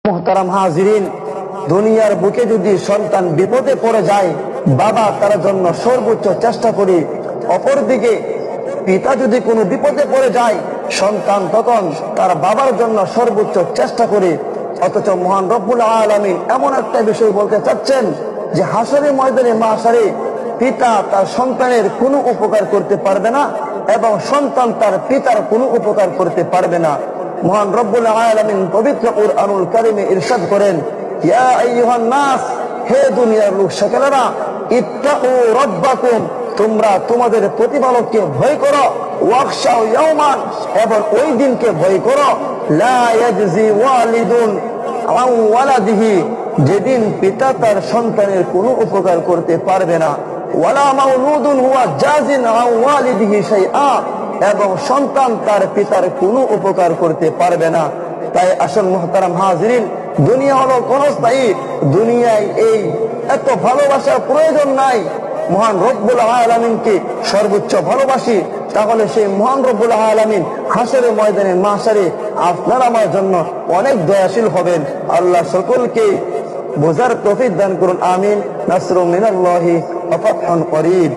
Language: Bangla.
মুহতারাম হাজিরিন, দুনিয়ার বুকে যদি সন্তান বিপদে পড়ে যায়, বাবা তার জন্য সর্বোচ্চ চেষ্টা করে। অপরদিকে পিতা যদি কোনো বিপদে পড়ে যায়, সন্তান তখন তার বাবার জন্য সর্বোচ্চ চেষ্টা করে। অথচ মহান রব্বুল আলামিন এমন একটা বিষয় বলতে চাচ্ছেন যে হাসরের ময়দানে মাশারে পিতা তার সন্তানের কোনো উপকার করতে পারবে না এবং সন্তান তার পিতার কোনো উপকার করতে পারবে না। মহান রব্বুল আলামিন পবিত্র কুরআনুল কারীমে ইরশাদ করেন, ইয়া আইয়ুহান নাস, হে দুনিয়ার লোক সকলেরা, ইত্তাকু রাব্বাকুম, তোমরা তোমাদের প্রতিপালককে ভয় করো, ওয়াখশাউ ইয়াওমান, এবং ওই দিনকে ভয় করো, লা ইয়াজজি ওয়ালিদুন আন ওয়ালাদিহি, যেদিন পিতা তার সন্তানের কোনো উপকার করতে পারবে না, ওয়ালা মাউলুদুন হুয়া জাজিন আন ওয়ালিদিহি শাইআ, এবং সন্তান তার পিতার কোনো উপকার করতে পারবে না। তাই আসল মুহতারাম হাজিরিন, দুনিয়া হলো ক্ষণস্থায়ী, দুনিয়ায় এই এত ভালোবাসার প্রয়োজন নাই। মহান রব্বুল আলামিনকে সর্বোচ্চ ভালোবাসি, তাহলে সেই মহান রব্বুল আলামিন হাসরের ময়দানে মাশারে আপনার আমার জন্য অনেক দয়াশীল হবেন। আল্লাহ সকলকে বোঝার তৌফিক দান করুন, আমিন। নাসরুম মিনাল্লাহি ওয়া ফাতহুন করিব।